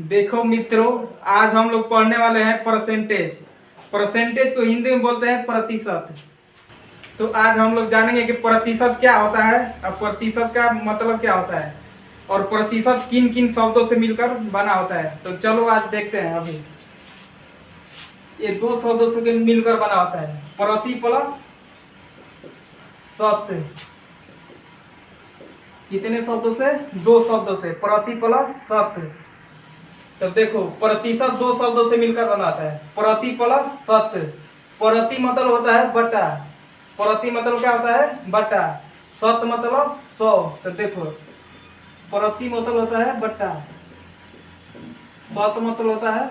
देखो मित्रों, आज हम लोग पढ़ने वाले हैं परसेंटेज। परसेंटेज को हिंदी में बोलते हैं प्रतिशत। तो आज हम लोग जानेंगे कि प्रतिशत क्या होता है और प्रतिशत का मतलब क्या होता है और प्रतिशत किन किन शब्दों से मिलकर बना होता है। तो चलो आज देखते हैं। अभी ये दो शब्दों से मिलकर बना होता है, प्रति प्लस सत। कितने शब्दों से? दो शब्दों से, प्रति प्लस सत। तो देखो, प्रतिशत दो शब्दों से मिलकर बनाता है, प्रति प्लस सत। प्रति मतलब होता है बटा, प्रति मतलब क्या होता है? बटा। सत मतलब 100। तो देखो, प्रति मतलब होता है बटा, सत मतलब होता है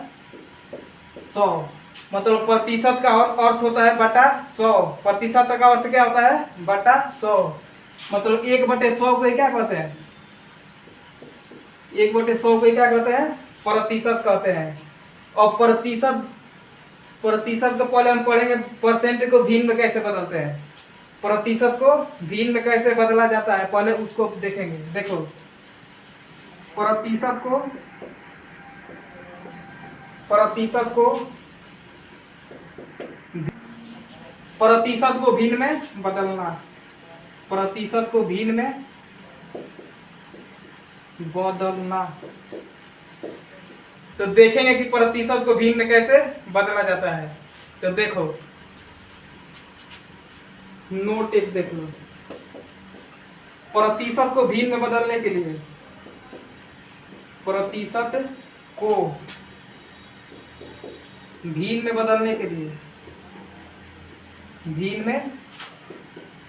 100। मतलब प्रतिशत का अर्थ होता है बटा 100। प्रतिशत का अर्थ क्या होता है? बटा 100। मतलब 1/100 को क्या कहते हैं? 1/100 को क्या कहते हैं? प्रतिशत कहते हैं। और प्रतिशत को पहले हम पढ़ेंगे परसेंट को भिन्न में कैसे बदलते हैं। प्रतिशत को भिन्न में कैसे बदला जाता है, पहले उसको देखेंगे। देखो, प्रतिशत को भिन्न में बदलना, प्रतिशत को भिन्न में बदलना। तो देखेंगे कि प्रतिशत को भिन्न में कैसे बदला जाता है। तो देखो, नोट एक देख लो। प्रतिशत को भिन्न में बदलने के लिए, प्रतिशत को भिन्न में बदलने के लिए, भिन्न में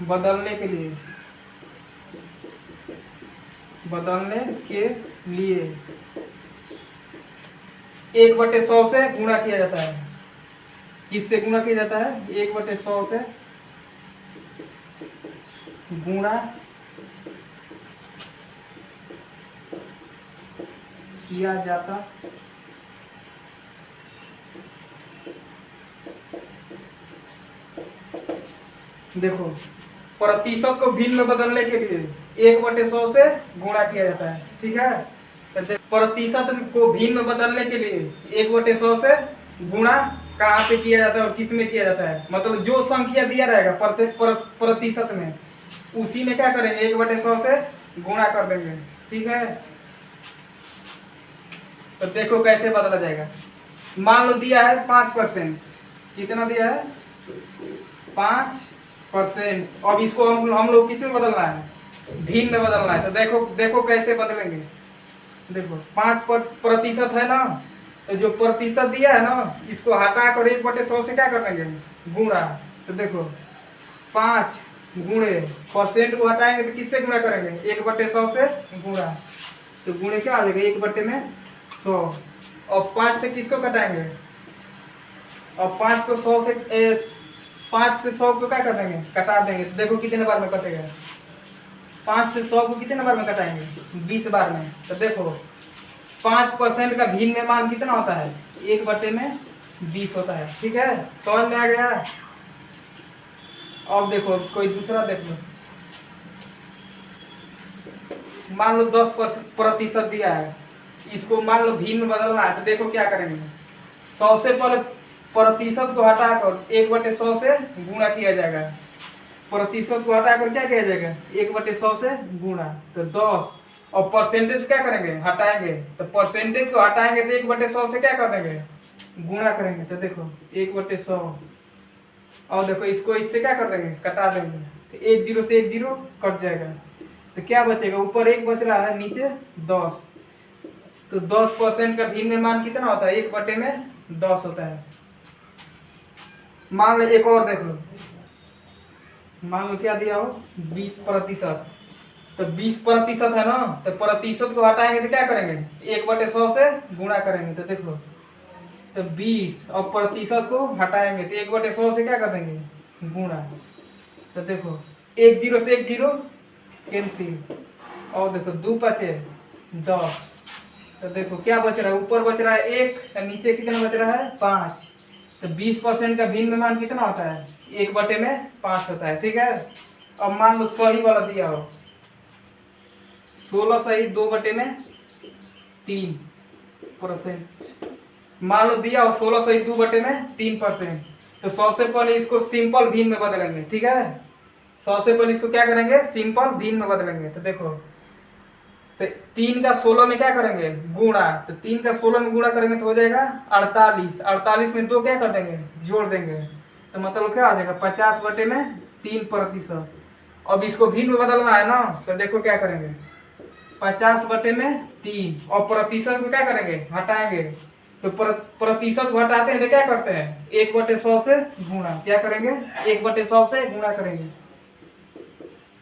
बदलने के लिए, बदलने के लिए 1/100 से गुणा किया जाता है। किससे गुणा किया जाता है? 1/100 से गुणा किया जाता देखो, प्रतिशत को भिन्न में बदलने के लिए 1/100 से गुणा किया जाता है। ठीक है। तो प्रतिशत को भिन्न में बदलने के लिए 1/100 से गुणा कहाँ पे किया जाता है और किस में किया जाता है? मतलब जो संख्या दिया रहेगा प्रतिशत में, उसी में क्या करेंगे? 1/100 से गुणा कर देंगे। ठीक है। तो देखो कैसे बदला जाएगा। मान लो दिया है 5%। कितना दिया है? 5%। अब इसको हम लोग किस में बदलना है? भिन्न में बदलना है। तो देखो कैसे बदलेंगे। देखो, 5% है ना, तो जो प्रतिशत दिया है ना, इसको हटा कर 1/100 से क्या कर देंगे? गुणा। तो देखो, 5 गुणे परसेंट को हटाएंगे तो किससे गुणा करेंगे? 1/100 से गुणा। तो गुणे क्या आ जाएगा? 1/100। और 5 से किसको घटाएंगे? और 5 को 100 से 5 से 100 को क्या कर देंगे? कटा देंगे। तो देखो कितने बार में कटेगा। 5 से 100 को कितने बार में कटाएंगे? 20 बार में। तो देखो, 5% का भिन्न में मान कितना होता है? 1/20 होता है। ठीक है, समझ में आ गया? अब देखो, कोई दूसरा देख लो। मान लो 10% दिया है, इसको मान लो भिन्न बदलना है। तो देखो क्या करेंगे। 100 से पहले प्रतिशत को हटाकर 1/100 से गुणा किया जाएगा। प्रतिशत को हटाकर क्या किया जाएगा? 1/100 से गुणा। तो 10। और परसेंटेज क्या करेंगे? हटाएंगे। तो परसेंटेज को हटाएंगे तो 1/100 से क्या कर देंगे? गुणा करेंगे। तो देखो 1/100। और देखो, इसको इससे क्या कर देंगे? कटा देंगे। तो 1 0 से 1 0 कट जाएगा। तो क्या बचेगा? ऊपर 1 बच रहा है, नीचे 10। तो 10% का भिन्न मान कितना होता है? 1/10 होता है। मान लो एक और देख लो। मान लो क्या दिया हो? 20%। तो 20% है ना, तो प्रतिशत को हटाएंगे तो क्या करेंगे? 1/100 से गुणा करेंगे। तो देखो, तो 20 और प्रतिशत को हटाएंगे तो 1/100 से क्या कर देंगे? गुणा। तो देखो, 1 0 से 1 0 कैंसिल। और देखो 2 5 10। तो देखो क्या बच रहा है? ऊपर बच रहा है 1, नीचे कितना बच रहा है? 5। तो 20% का भिन्न मान कितना होता है? 1/5 होता है। ठीक है। अब मान लो सही वाला दिया हो, 16 सही 2/3। परसेंट। मान लो दिया हो 1602/3%। तो सबसे पहले इसको सिंपल भिन्न में बदलेंगे, ठीक है। सबसे पहले इसको क्या करेंगे, सिंपल भिन्न में बदलेंगे। तो देखो, तो 3 का 16 में क्या करेंगे, गुणा। तो 3 का 16 में गुणा करेंगे तो हो जाएगा 48। 48 में 2 क्या कर देंगे, जोड़ देंगे। तो मतलब क्या आ जाएगा, 50/3%। अब इसको भिन्न में बदलना है ना, तो देखो क्या करेंगे, 50/3 और प्रतिशत को क्या करेंगे, हटाएंगे। तो प्रतिशत को हटाते हैं तो क्या करते हैं, 1/100 से गुणा। क्या करेंगे, 1/100 से गुणा करेंगे।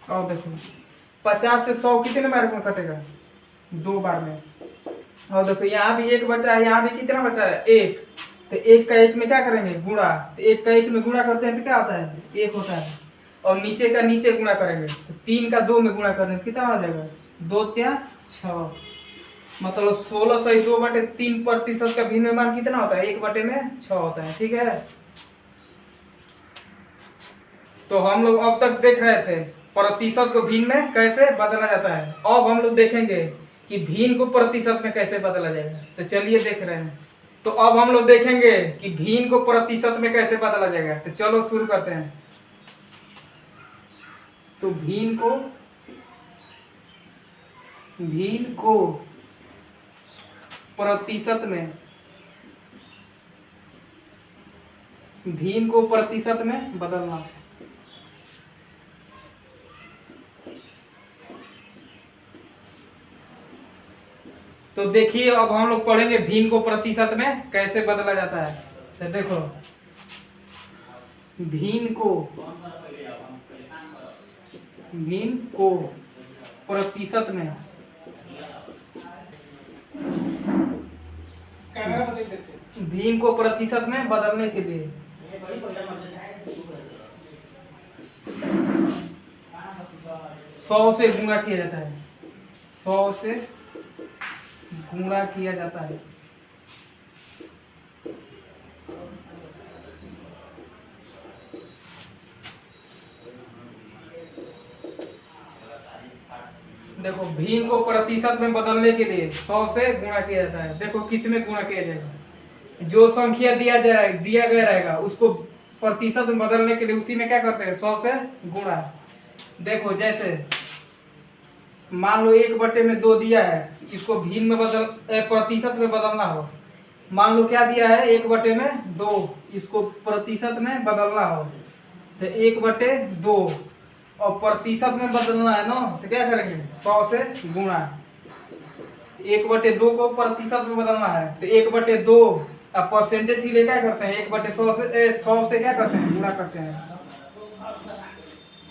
और देखो 50 से 100 कितने बार में कटेगा, 2 बार में। और देखो यहाँ भी 1 बचा है, यहाँ भी कितना बचा है, 1। तो 1 का 1 में क्या करेंगे, गुणा। तो 1 का 1 में गुणा करते हैं तो क्या होता है, 1 होता है। और नीचे का नीचे गुणा करेंगे, तो 3 का 2 में गुणा करेंगे कितना हो जाएगा, 2 3 6। मतलब 1602/3% का भिन्न मान कितना होता है, 1/6 होता है, ठीक है। तो हम लोग अब तक देख रहे थे प्रतिशत को भिन्न में कैसे बदला जाता है। अब हम लोग देखेंगे कि भिन्न को प्रतिशत में कैसे बदला जाएगा। तो चलिए देख रहे हैं। तो अब हम लोग देखेंगे कि भिन्न को प्रतिशत में कैसे बदला जाएगा। तो चलो शुरू करते हैं। तो भिन्न को प्रतिशत में, भिन्न को प्रतिशत में बदलना। तो देखिए अब हम लोग पढ़ेंगे भिन्न को प्रतिशत में कैसे बदला जाता है। तो देखो, भिन्न को प्रतिशत में, भिन्न को प्रतिशत में बदलने के लिए 100 से गुणा किया जाता है। 100 से गुणा किया जाता है। देखो भिन्न को प्रतिशत में बदलने के लिए 100 से गुणा किया जाता है। देखो किस में गुणा किया जाएगा, जो संख्या दिया गया रहेगा उसको प्रतिशत में बदलने के लिए उसी में क्या करते हैं, 100 से गुणा। देखो जैसे मान लो 1/2 दिया है, इसको भिन्न में प्रतिशत में बदलना हो। मान लो क्या दिया है, 1/2, इसको प्रतिशत में बदलना हो। तो 1/2 और प्रतिशत में बदलना है ना, तो क्या करेंगे, 100 से गुणा। 1/2 को प्रतिशत में बदलना है तो 1/2 अब परसेंटेज के लिए क्या करते हैं, 1/100 से 100 से क्या करते हैं, गुणा करते हैं।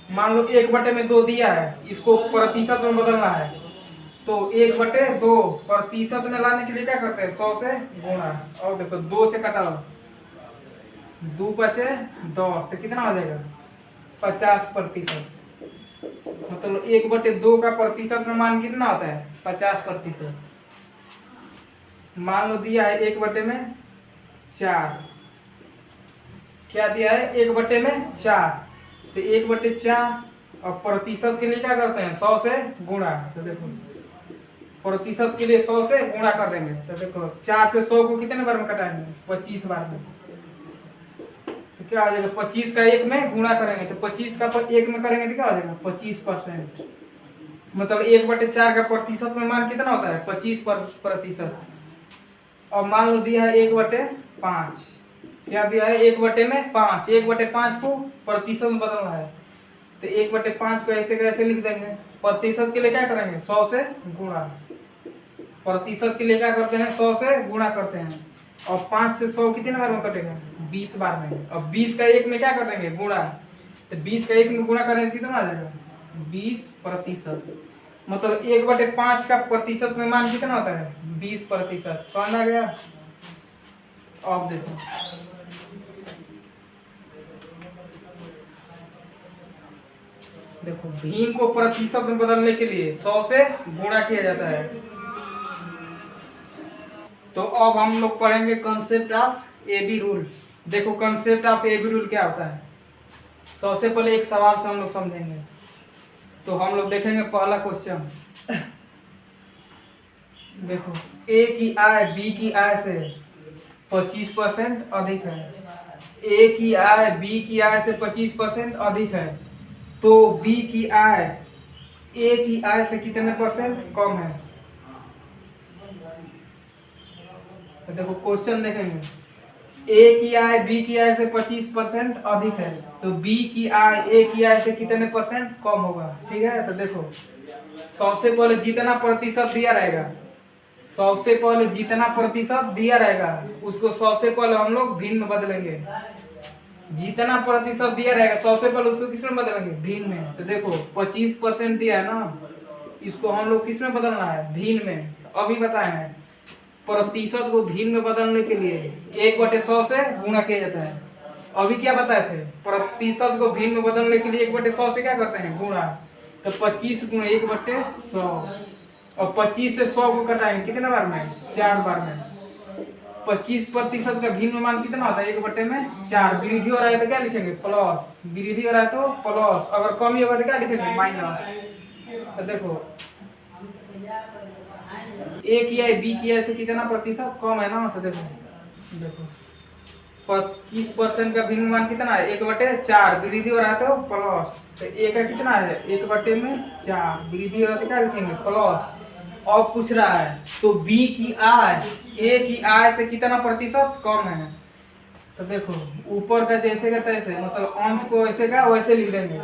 मान लो 1/2 दिया है, इसको प्रतिशत में बदलना है तो 1/2 प्रतिशत में लाने के लिए क्या करते हैं, 100 से गुणा। और देखो 2 से कटाओ, 2 बचे 10, तो कितना हो जाएगा, 50%। मतलब 1/2 का प्रतिशत में मान कितना होता है, 50%। मान लो दिया है 1/4, क्या दिया है, 1/4। तो 1/4 और प्रतिशत के लिए क्या करते हैं, 100 से गुणा। तो देखो प्रतिशत के लिए 100 से गुणा कर देंगे। तो देखो 4 से 100 को कितने बार में कटाएंगे, 25 बार में। तो क्या आ जाएगा, 25 का 1 में गुणा करेंगे तो 25 का 1 में करेंगे तो क्या आ जाएगा, 25%। मतलब 1/4 का प्रतिशत में मान कितना होता है, 25%। और मान लो दिया है 1/5, क्या दिया है, 1/5। 1/5 को प्रतिशत में बदलना है तो 1/5 को ऐसे कैसे लिख देंगे, प्रतिशत के लिए क्या करेंगे, 100 से गुणा। प्रतिशत के लिए क्या करते हैं, 100 से गुणा करते हैं। और 5 से 100 कितने बार में कटेगा, 20 बार में। और 20 का 1 में क्या कर देंगे, गुणा। तो 20 का 1 में गुणा करेंगे कितना आ जाएगा, 20%। मतलब 1/5 का प्रतिशत में मान कितना होता है, 20%। समझ आ गया। अब देखो भिन्न को प्रतिशत में बदलने के लिए 100 से गुणा किया जाता है। तो अब हम लोग पढ़ेंगे कंसेप्ट ऑफ एबी रूल। देखो कंसेप्ट ऑफ एबी रूल क्या होता है। सबसे पहले एक सवाल से हम लोग समझेंगे। तो हम लोग देखेंगे पहला क्वेश्चन, देखो ए की आय बी की आय से 25% अधिक है। ए की आय बी की आय से 25% अधिक है, तो बी की आय ए की आय से कितने परसेंट कम है। तो देखो क्वेश्चन देखेंगे, ए की आय बी की आय से 25% अधिक है, तो बी की आय ए की आय से कितने परसेंट कम होगा। ठीक है, तो देखो सबसे पहले जितना प्रतिशत दिया रहेगा, सबसे पहले जितना प्रतिशत दिया रहेगा उसको सबसे पहले हम लोग भिन्न में बदलेंगे। जितना प्रतिशत दिया रहेगा सबसे पहले उसको किस में बदलेंगे, भिन्न में। तो देखो 25% दिया है ना, इसको हम लोग किस में बदलना है, भिन्न में। तो अभी बताए हैं प्रतिशत को भिन्न में बदलने के लिए 1/100 से गुणा किया जाता है। अभी क्या बताए थे, प्रतिशत को भिन्न में बदलने के लिए 1/100 से क्या करते हैं, गुणा। तो 25 गुणे 1/100, और 25 से 100 को घटाएंगे कितने बार में, 4 बार में। 25% का भिन्न मान कितना होता है, 1/4। वृद्धि हो रहा है तो क्या लिखेंगे, प्लस। वृद्धि हो रहा है तो प्लस, अगर कमी होगा तो क्या लिखेंगे, माइनस। तो देखो ए की आय बी की आय से कितना प्रतिशत कम है ना। तो देखो 25% का भिन्न मान कितना है, 1/4। वृद्धि हो रहा है तो प्लस, तो ए का कितना है, 1/4। वृद्धि हो रहा है तो क्या लिखेंगे, प्लस। और पूछ रहा है तो बी की आय ए की आय से कितना प्रतिशत कम है। तो देखो ऊपर का जैसे का तैसे, मतलब अंश को ऐसे का वैसे लिख देंगे,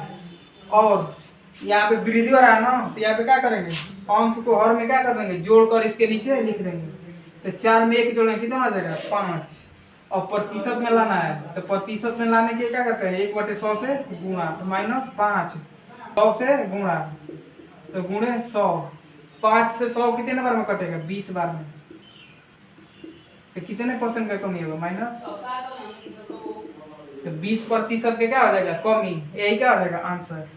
और यहाँ पे वृद्धि हो रहा है ना, तो यहाँ पे क्या करेंगे, अंश को हर में क्या कर देंगे, जोड़कर इसके नीचे लिख देंगे। तो 4 में 1 जोड़ेंगे कितना आ जाएगा, 5। और प्रतिशत में लाना है, तो प्रतिशत में लाने के क्या करते हैं, 1/100 से गुणा, तो -5। 100 से गुणा तो गुणे 100। 5 से 100 कितने बार में कटेगा, 20 बार में। तो कितने परसेंट का कमी होगा, माइनस। तो 20% का क्या हो जाएगा, कमी। यही क्या हो जाएगा आंसर।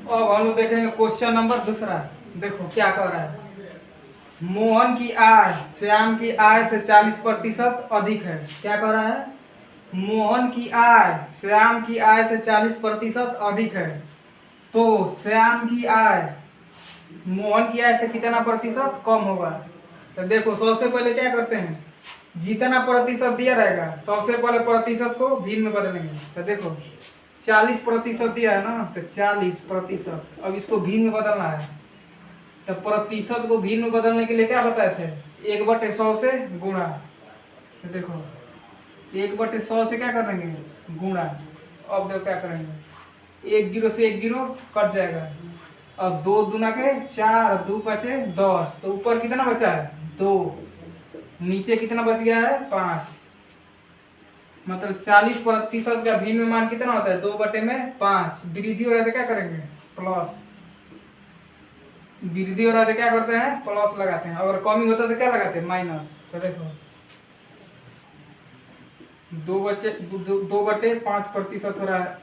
अब हम लोग देखेंगे क्वेश्चन नंबर दूसरा। देखो क्या कह रहा है, मोहन की आय श्याम की आय से 40% अधिक है। क्या कह रहा है, मोहन की आय श्याम की आय से 40% अधिक है, तो श्याम की आय मोहन की आय से कितना प्रतिशत कम होगा। तो देखो सबसे पहले क्या करते हैं, जितना प्रतिशत दिया रहेगा सबसे पहले प्रतिशत को भिन्न में बदलेंगे। तो देखो 40% दिया है ना, तो 40%। अब इसको भिन्न में बदलना है, तो प्रतिशत को भिन्न में बदलने के लिए क्या बताए थे, 1/100 से गुणा। तो देखो 1/100 से क्या करेंगे, गुणा। अब देखो क्या करेंगे, 1 0 से 1 0 कट जाएगा, और 2 दूना के 4, 2 बचे 10। तो ऊपर कितना बचा है, 2। नीचे कितना बच गया है, 5। मतलब 40% का भिन्न मान कितना होता है, 2/5। वृद्धि हो रहा है तो क्या करेंगे, प्लस। वृद्धि हो रहा है तो क्या करते हैं, प्लस लगाते हैं, अगर कमी होता है तो क्या लगाते हैं, माइनस। तो देखो 2/5% हो रहा है।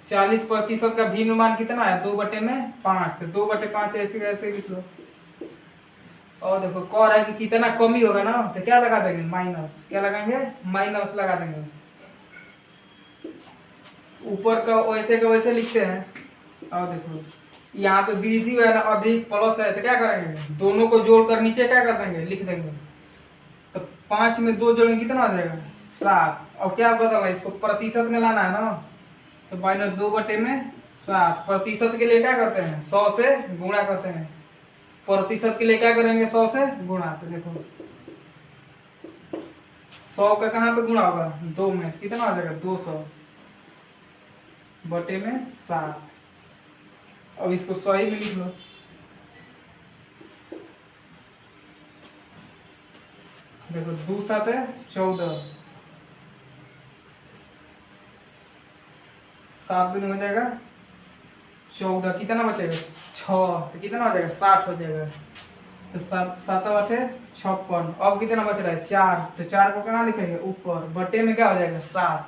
40% का भिन्न मान कितना है, 2/5। 2/5 ऐसे ऐसे लिख लो। और देखो कह रहा है कि कितना कमी होगा ना, तो क्या लगा देंगे, माइनस। क्या लगाएंगे, माइनस लगा देंगे। ऊपर का वैसे लिखते हैं। और देखो यहाँ पे वृद्धि है ना, अधिक प्लस है, तो क्या करेंगे, दोनों को जोड़कर नीचे क्या कर देंगे, लिख देंगे। तो 5 में 2 जोड़ेंगे कितना आ जाएगा, 7। और क्या बदलना है, इसको प्रतिशत में लाना है ना, तो -2/7। प्रतिशत के लिए क्या करते हैं, 100 से गुणा करते हैं। प्रतिशत के लिए क्या करेंगे, 100 से गुणा। तो देखो 100 का कहाँ पे गुणा होगा, 2 में, कितना आ जाएगा, 200/7। अब इसको सही में लिख लो। देखो 2 7 है 14, 7 दूनी हो जाएगा 14, कितना बचेगा 6, तो कितना हो जाएगा 60 हो जाएगा। तो 7 8 56। अब कितना बच रहा है 4, तो 4 को कहाँ लिखेंगे, ऊपर। बटे में क्या हो जाएगा 7।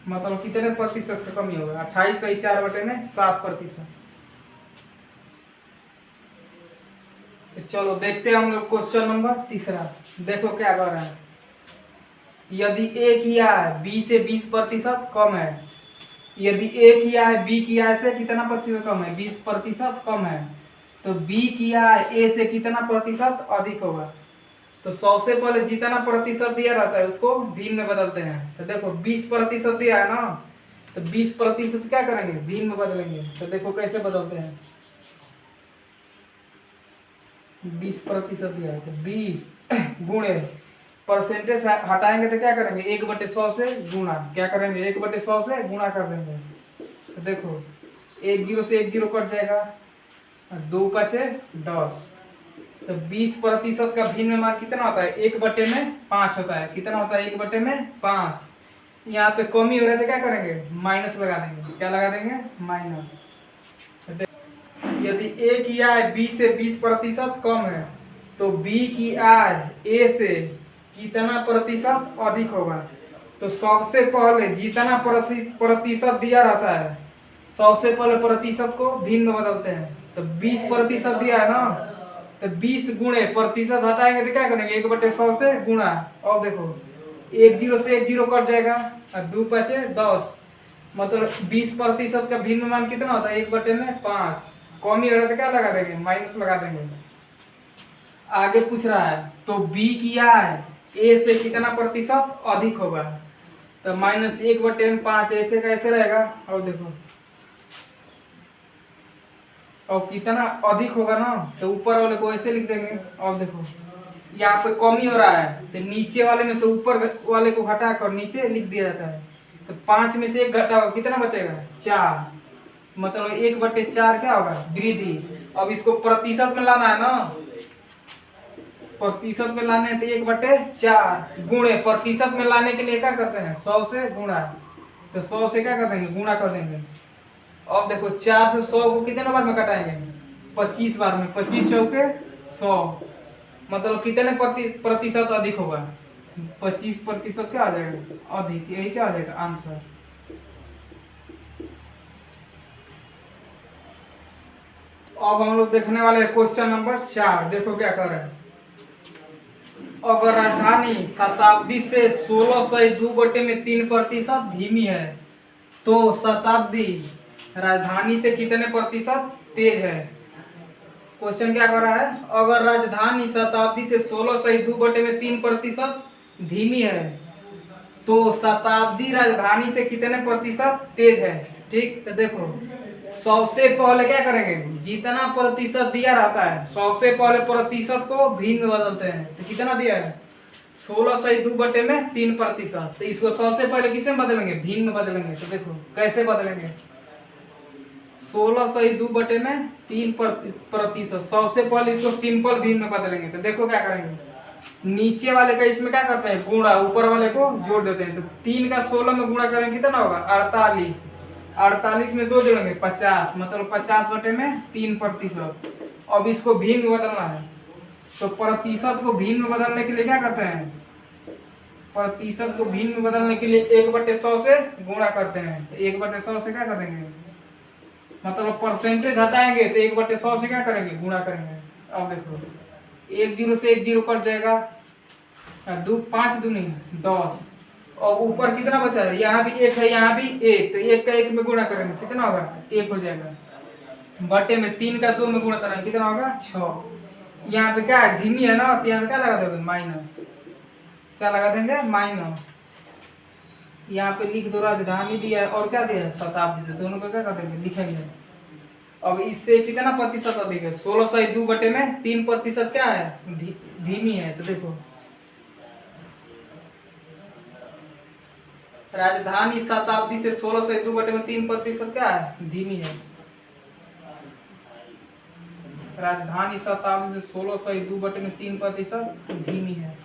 मतलब कितने प्रतिशत का कमी होगा, 28 सही 4/7%। तो चलो देखते हैं हम लोग क्वेश्चन नंबर तीसरा। देखो क्या कर रहा है, यदि ए किया है बी से 20% कम है, यदि ए किया है बी किया है से कितना प्रतिशत कम है, 20% कम है, तो बी किया है ए से कितना प्रतिशत अधिक होगा। तो 100 से पहले जितना प्रतिशत दिया रहता है उसको भिन्न में बदलते हैं। तो देखो 20% दिया है ना, तो 20% क्या करेंगे, भिन्न में बदलेंगे। तो देखो कैसे बदलते हैं, 20% दिया है तो 20 गुणे परसेंटेज हटाएंगे तो क्या करेंगे, 1/100 से गुणा, क्या करेंगे 1/100 से गुणा कर देंगे। तो देखो 1 0 से 1 0 कट जाएगा, 2 5 10। तो 20% का भिन्न मान कितना होता है, 1/5 होता है। कितना होता है, 1/5। यहाँ पे कमी हो रहा है तो क्या करेंगे, माइनस लगा देंगे। क्या लगा देंगे, माइनस। यदि ए की आय बी से 20% कम है तो बी की आय ए से कितना प्रतिशत अधिक होगा। तो सबसे पहले जितना प्रतिशत दिया रहता है, सबसे पहले प्रतिशत को भिन्न में बदलते हैं। तो 20% दिया है ना, तो 20 गुणे प्रतिशत हटाएंगे तो क्या करेंगे, 1/100 से गुणा। और देखो 1 0 से 1 0 कट जाएगा, और 2 5 10। मतलब 20% का भिन्न मान कितना होता है, 1/5। कमी हो रहा है तो क्या लगा देंगे, माइनस लगा देंगे। आगे पूछ रहा है तो बी की आय ए से कितना प्रतिशत अधिक होगा। तो -1/5 ऐसे कैसे रहेगा। और देखो और कितना अधिक होगा ना, तो ऊपर वाले को ऐसे लिख देंगे। और देखो यहाँ पे कमी हो रहा है तो नीचे वाले में से ऊपर वाले को घटा कर नीचे लिख दिया जाता है। तो 5 में से 1 घटाओ कितना बचेगा, 4। मतलब 1/4 क्या होगा, वृद्धि। अब इसको प्रतिशत में लाना है ना, प्रतिशत में लाने हैं तो 1/4 गुणे प्रतिशत में लाने के लिए क्या करते हैं, 100 से गुणा। तो 100 से क्या कर देंगे, गुणा कर देंगे। अब देखो 4 से 100 को कितने बार में कटाएंगे, 25 बार में। 25 चौके 100, मतलब कितने प्रतिशत अधिक होगा, 25% क्या आ जाएगा, अधिक। यही क्या आ जाएगा आंसर। अब हम लोग देखने वाले हैं क्वेश्चन नंबर 4। देखो क्या कर रहे हैं। अगर राजधानी शताब्दी से 16/2/3% धीमी है तो शताब्दी राजधानी से कितने प्रतिशत तेज है। क्वेश्चन क्या कर रहा है, अगर राजधानी शताब्दी से 16/2/3% धीमी है तो शताब्दी राजधानी से कितने प्रतिशत तेज है। ठीक, तो देखो सबसे पहले क्या करेंगे, जितना प्रतिशत दिया रहता है सबसे पहले प्रतिशत को भिन्न बदलते हैं। तो कितना दिया है, 16/2/3%। तो इसको सबसे पहले किसे बदलेंगे, भिन्न में बदलेंगे। तो देखो कैसे बदलेंगे, 16/2/3%। सबसे पहले इसको सिंपल भिन्न में बदलेंगे। तो देखो क्या करेंगे, नीचे वाले का इसमें क्या करते हैं, गुणा, ऊपर वाले को जोड़ देते हैं। तो 3 का 16 में गुणा करेंगे कितना होगा, 48। 48 में 2 जोड़ेंगे 50, मतलब 50/3%। अब इसको भिन्न में बदलना है। तो प्रतिशत को भिन्न में बदलने के लिए क्या करते हैं, प्रतिशत को भिन्न में बदलने के लिए 1/100 से गुणा करते हैं। तो 1/100 से क्या करेंगे, मतलब परसेंटेज हटाएंगे तो 1/100 से क्या करेंगे, गुणा करेंगे। अब देखो 1 0 से 1 0 कट जाएगा, 2 5 दूनी 10। और ऊपर कितना बचा है, यहाँ भी 1 है, यहाँ भी 1। तो 1 का 1 में गुणा करेंगे कितना होगा, 1 हो जाएगा। बटे में 3 का 2 में गुणा करेंगे कितना होगा, 6। यहाँ पे क्या है, धीमी है ना, तो यहाँ पे क्या लगा देंगे, माइनस। क्या लगा देंगे, माइनस। यहाँ पे लिख दो राजधानी दिया है और क्या दिया है, शताब्दी। तो दोनों को क्या कर देंगे, लिखेंगे। अब इससे कितना प्रतिशत अधिक है, 16/2/3% क्या है, धीमी है। तो देखो राजधानी शताब्दी से 16/2/3% क्या है, धीमी है। राजधानी शताब्दी से 16/2/3% धीमी है।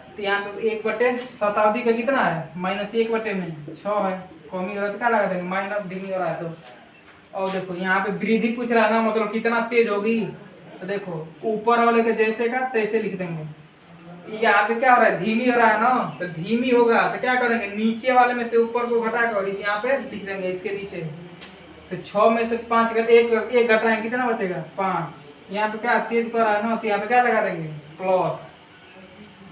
तो यहाँ पे 1 शताब्दी का कितना है, -1/6 है। कमी हो रहा है तो क्या लगा देंगे, माइनस। धीमी हो रहा है तो। और देखो यहाँ पे वृद्धि पूछ रहा है ना, मतलब कितना तेज होगी। तो देखो ऊपर वाले के जैसे का तैसे लिख देंगे। यहाँ पे क्या हो रहा है, धीमी हो रहा है ना, तो धीमी होगा तो क्या करेंगे, नीचे वाले में से ऊपर को घटाकर यहाँ पे लिख देंगे, इसके नीचे। तो 6 में से 5 एक घटाएंगे कितना बचेगा, 5। यहाँ पे क्या तेज कर रहा है ना, तो यहाँ पे क्या लगा देंगे, प्लस।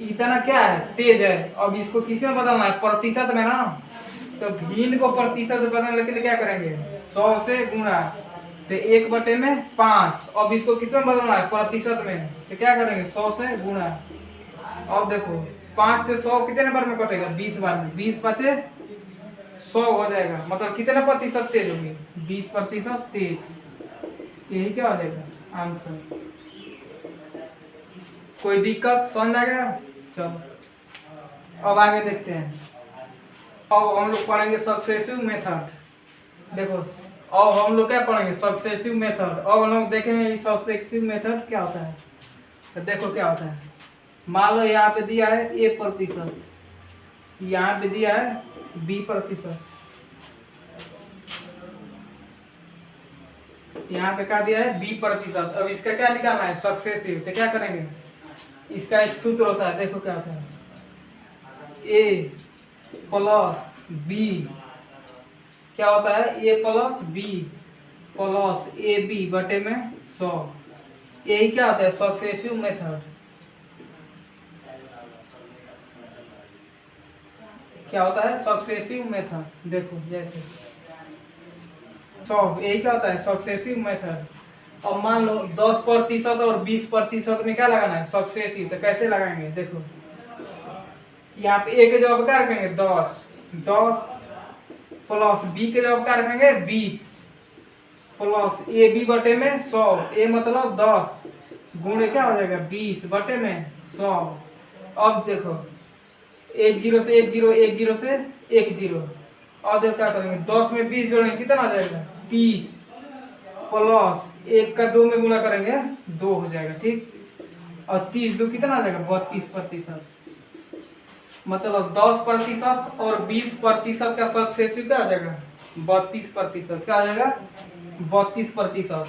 इतना क्या है, तेज है। अब इसको किस में बदलना है, प्रतिशत में ना। तो भिन्न को प्रतिशत बदलने के लिए क्या करेंगे, 100 से गुणा, तो 1/5। अब इसको किस में बदलना है, प्रतिशत में, तो क्या करेंगे 100 से गुणा। अब देखो 5 से 100 कितने बार में कटेगा, 20 बार में, 20 5 100 हो जाएगा। मतलब कितने प्रतिशत तेज होंगे, 20% तेज। यही क्या हो जाएगा आंसर। कोई दिक्कत, समझ आ गया। चलो अब आगे देखते हैं। अब हम लोग पढ़ेंगे सक्सेसिव मेथड। देखो अब हम लोग क्या पढ़ेंगे, सक्सेसिव मेथड। अब हम लोग देखेंगे सक्सेसिव मेथड क्या होता है। तो देखो क्या होता है, मान लो यहाँ पे दिया है A%, यहाँ पे दिया है B%, यहाँ पे क्या दिया है B%। अब इसका क्या निकालना है, सक्सेसिव। तो क्या करेंगे, इसका एक सूत्र होता है, देखो क्या होता है, A प्लस B, क्या होता है A plus B plus AB बटे में 100। यही क्या होता है सक्सेसिव मेथड। क्या होता है सक्सेसिव मेथड, देखो जैसे 100, यही क्या होता है सक्सेसिव मेथड। अब मान लो 10% और 20% में क्या लगाना है, सक्सेसिव। तो कैसे लगाएंगे, देखो यहाँ पे A के जवाब क्या रखेंगे 10, 10 प्लस B के जवाब क्या रखेंगे 20 प्लस AB बटे में 100। A मतलब 10 गुणे क्या हो जाएगा 20 बटे में 100। अब देखो 10 से 10 से 10। अब देखो क्या करेंगे, 10 में 20 जोड़ेंगे कितना आ जाएगा 30 प्लस 1 का 2 में गुणा करेंगे 2 हो जाएगा, ठीक। और 30 2 कितना आ जाएगा 32%। मतलब 10% और 20% का सक्सेसिव क्या आ जाएगा 32%। क्या आ जाएगा 32%।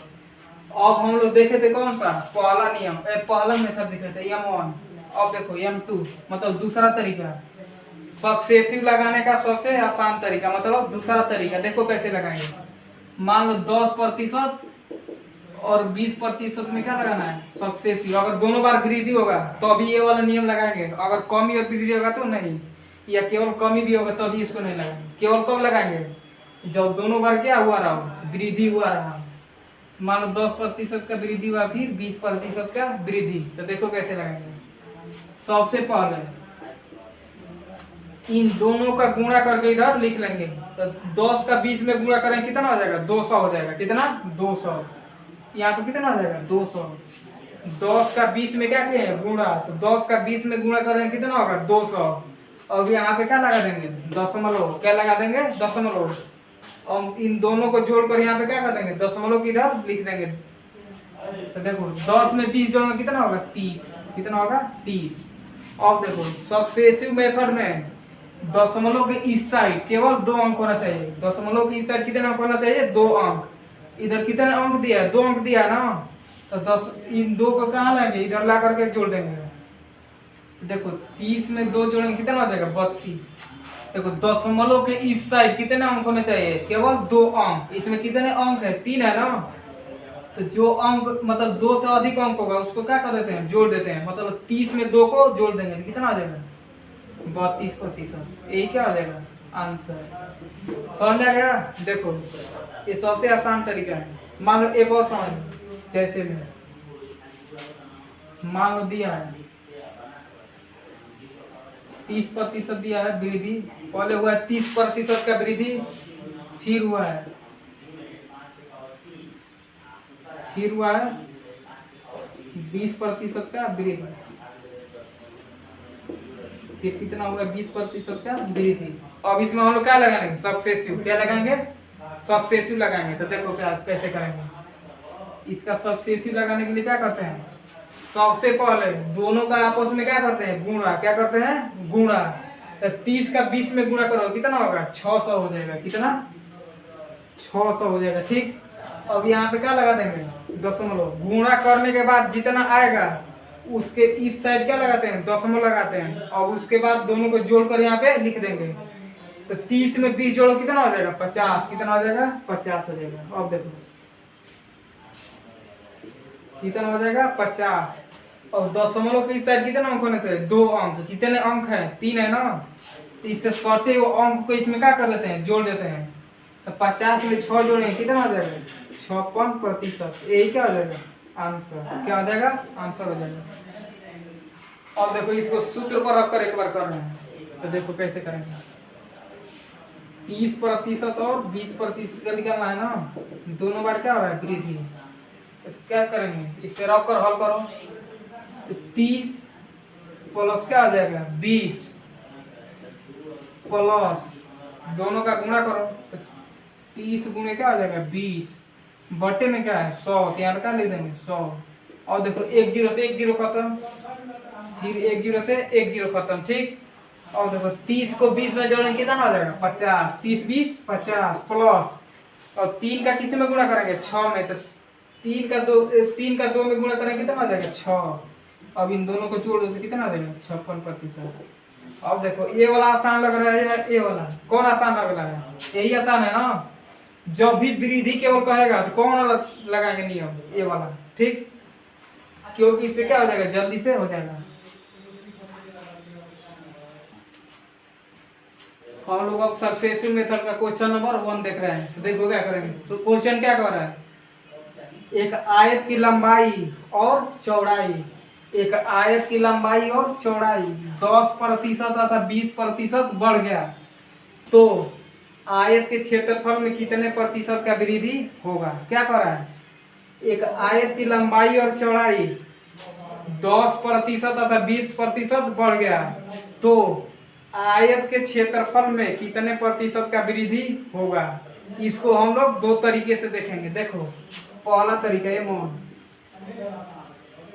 अब हम लोग देखे थे कौन सा, पहला नियम, पहला मेथड देखे थे M1। अब देखो M2 मतलब दूसरा तरीका, सक्सेसिव लगाने का सबसे आसान तरीका, मतलब दूसरा तरीका। देखो कैसे लगाएंगे, मान लो 10% और 20% में क्या लगाना है सक्सेसिव। अगर दोनों बार वृद्धि होगा तो अभी ये वाला नियम लगाएंगे, अगर कमी और वृद्धि होगा तो नहीं, या केवल कमी भी होगा तो अभी इसको नहीं लगाएंगे। केवल कब लगाएंगे, जब दोनों बार क्या हुआ रहा हो, वृद्धि हुआ रहा। मान लो 10% का वृद्धि हुआ, फिर 20% का वृद्धि। तो देखो कैसे लगाएंगे, सबसे पहले इन दोनों का गुणा करके इधर लिख लेंगे। तो 10 का 20 में गुणा करेंगे कितना हो जाएगा 200 हो जाएगा, कितना 200। यहाँ पे कितना आ जाएगा 200। 10 का 20 में क्या किए हैं गुणा, तो 10 का 20 में गुणा करेंगे कितना होगा 200। अब यहाँ पे क्या लगा देंगे दशमलव, क्या लगा देंगे दशमलव। अब इन दोनों को जोड़कर यहाँ पे क्या कर देंगे दशमलव की इधर लिख देंगे। तो देखो 10 में 20 जोड़ेंगे कितना होगा 30, कितना होगा 30। अब देखो सक्सेसिव मेथड में दशमलव के इस साइड केवल 2 अंक होना चाहिए। दशमलव के इस साइड कितने अंक होना चाहिए 2 अंक। इधर कितने अंक दिया है 2 अंक दिया है ना, तो 10 इन 2 को कहाँ लाएंगे इधर ला करके जोड़ देंगे। देखो 30 में 2 जोड़ेंगे कितना हो जाएगा 32। देखो दशमलव के इस साइड कितने अंक होने चाहिए केवल 2 अंक। इसमें कितने अंक है 3 है ना, तो जो अंक मतलब 2 से अधिक अंक होगा उसको क्या कर देते हैं जोड़ देते हैं। मतलब 30 में 2 को जोड़ देंगे तो कितना आ जाएगा 32%। यही क्या हो जाएगा आंसर। समझ आ गया। देखो ये सबसे आसान तरीका है। मान लो एक और समझ, जैसे में मान लो दिया है 30% दिया है वृद्धि, पहले हुआ है 30% का वृद्धि, फिर हुआ है 20% का वृद्धि, फिर कितना हुआ 20% का वृद्धि। अब इसमें हम लोग क्या लगाएंगे सक्सेसिव, क्या लगाएंगे सक्सेसिव लगाएंगे। तो देखो क्या कैसे करेंगे, इसका सक्सेसिव लगाने के लिए क्या करते हैं, सबसे पहले दोनों का आपस में क्या करते हैं गुणा, क्या करते हैं गुणा। तो 30 का 20 में गुणा करो कितना होगा 600 हो जाएगा, कितना 600 हो जाएगा, ठीक। अब यहाँ पे क्या लगा देंगे दशमलव। गुणा करने के बाद जितना आएगा उसके इस साइड क्या लगाते हैं दशमलव लगाते हैं। और उसके बाद दोनों को जोड़कर यहाँ पे लिख देंगे। तो 30 में 20 जोड़ो कितना हो जाएगा 50, कितना हो जाएगा 50 हो जाएगा। अब देखो कितना हो जाएगा 50। और दशमलव के इस साइड कितने अंक होने थे? 2 अंक। कितने अंक है? 3 है ना। तो इससे सटे वो अंक को इसमें क्या कर देते हैं? जोड़ देते हैं। तो 50 में 6 जोड़ेंगे कितना आ जाएगा? 56%। यही क्या हो जाएगा? आंसर। क्या हो जाएगा? आंसर हो जाएगा। अब देखो इसको सूत्र पर रखकर एक बार कर रहे हैं, तो देखो कैसे करेंगे। 30% और 20% का निकालना है ना। दोनों बार क्या हो रहा है? वृद्धि। तो क्या करेंगे? इससे रखकर हल करो। तो 30 प्लस क्या आ जाएगा? 20 प्लस दोनों का गुणा करो। तो 30 गुणे क्या आ जाएगा? 20 बटे में क्या है? 100। तो यहाँ क्या लिख देंगे? 100। और देखो 1 0 से 1 0 खत्म, फिर 1 0 से 1 0 खत्म। ठीक। और देखो 30 को 20 में जोड़ेंगे कितना आ जाएगा? 50। 30 20 50 प्लस और 3 का किसी में गुणा करेंगे? 6 में। तो 3 का 2 में गुणा करेंगे कितना आ जाएगा? 6। अब इन दोनों को जोड़ दो तो कितना आ जाएगा? 56%। अब देखो ये वाला आसान लग रहा है या ये वाला? कौन आसान लग रहा है? यही आसान है ना। जब भी वृद्धि केवल कहेगा तो कौन वाला लगाएंगे नियम? ये वाला। ठीक। क्योंकि इससे क्या हो जाएगा? जल्दी से हो जाएगा। हम लोग अब सक्सेसिव मेथड का क्वेश्चन नंबर 1 देख रहे हैं। तो देखो क्या करेंगे। तो क्वेश्चन क्या कह रहा है? एक आयत की लंबाई और चौड़ाई, एक आयत की लंबाई और चौड़ाई 10% तथा 20% बढ़ गया तो आयत के क्षेत्रफल में कितने प्रतिशत का वृद्धि होगा? क्या कर रहा है? एक आयत की लंबाई और चौड़ाई 10% तथा 20% बढ़ गया तो आयत के क्षेत्रफल में कितने प्रतिशत का वृद्धि होगा? इसको हम लोग 2 तरीके से देखेंगे। देखो पहला तरीका ये मोहन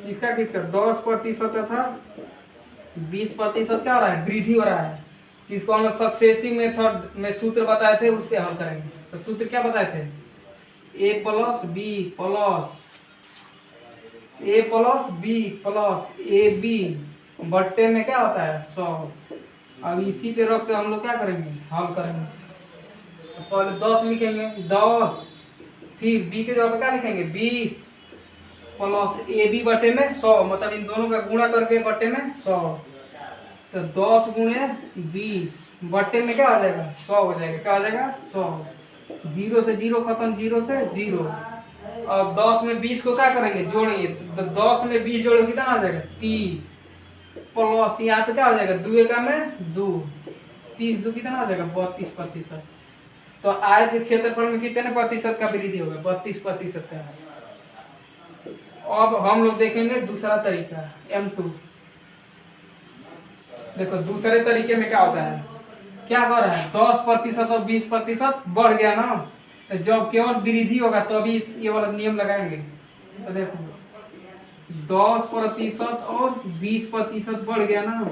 किसका 10% तथा 20% क्या हो रहा है? वृद्धि हो रहा है। जिसको हम लोग सक्सेसिव मेथड में सूत्र बताए थे उस पर हल करेंगे। तो सूत्र क्या बताए थे? a plus B plus a plus B plus A B बट्टे में क्या होता है? 100। अब इसी पे रख के हम लोग क्या करेंगे? हल करेंगे। तो पहले 10 लिखेंगे, 10, फिर b के जगह पे क्या लिखेंगे? 20 प्लस ए बी बटे में 100, मतलब इन दोनों का गुणा करके बटे में 100। तो 10 गुणे 20 बटे में क्या आ जाएगा? 100 हो जाएगा। क्या आ जाएगा? 100। 0 से 0 खत्म, 0 से 0। अब 10 में 20 को क्या करेंगे? जोड़ेंगे। तो 10 में 20 जोड़ेंगे कितना आ जाएगा? 30 प्लस यहाँ पे क्या हो जाएगा? 2 का में 2, 30 2 कितना हो जाएगा? 32%। तो आयत के क्षेत्रफल में कितने प्रतिशत का वृद्धि होगा? 32% का। अब हम लोग देखेंगे दूसरा तरीका M2। देखो दूसरे तरीके में क्या होता है? क्या कर रहा है? 10% और 20% बढ़ गया ना। तो जब केवल वृद्धि होगा तो अभी ये वाला नियम लगाएंगे। तो देखो 10% और 20% बढ़ गया ना,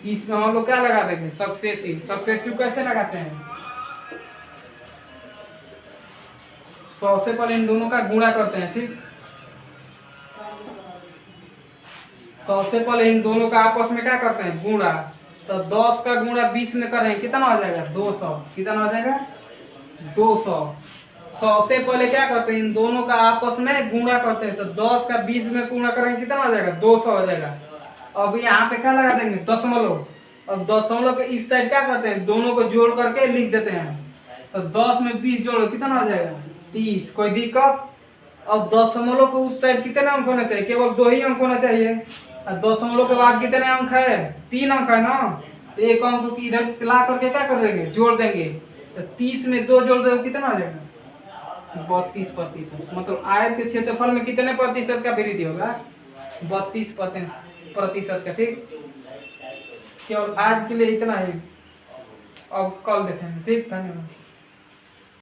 इसमें हम लोग क्या लगा देंगे? सक्सेसिव। सक्सेसिव कैसे लगाते हैं? 100 से पहले इन दोनों का गुणा करते हैं। ठीक। 100 से पहले इन दोनों का आपस में क्या करते हैं? गुणा। तो 10 का गुणा 20 में करें कितना हो जाएगा? 200। कितना हो जाएगा? 200। 100 से पहले क्या करते हैं? इन दोनों का आपस में गुणा करते हैं। तो 10 का 20 में गुणा करेंगे कितना हो जाएगा? 200 हो जाएगा। अब यहाँ पे क्या लगा देंगे? दशमलव। अब दशमलव के इस साइड क्या करते हैं? दोनों को जोड़ करके लिख देते हैं। तो 10 में 20 जोड़ो कितना हो जाएगा? 30। कोई दिक्कत? अब दशमलव को उस साइड कितने अंक होने चाहिए? केवल 2 ही अंक होना चाहिए। और दशमलव के बाद कितने अंक है? 3 अंक है ना। तो एक अंक को इधर ला करके क्या कर देंगे? जोड़ देंगे। तो 30 में 2 जोड़ देंगे कितना आ जाएगा? 32%। मतलब आयत के क्षेत्रफल में कितने प्रतिशत का वृद्धि होगा? 32% का। ठीक। केवल आज के लिए इतना ही। अब कल देखेंगे। ठीक। धन्यवाद।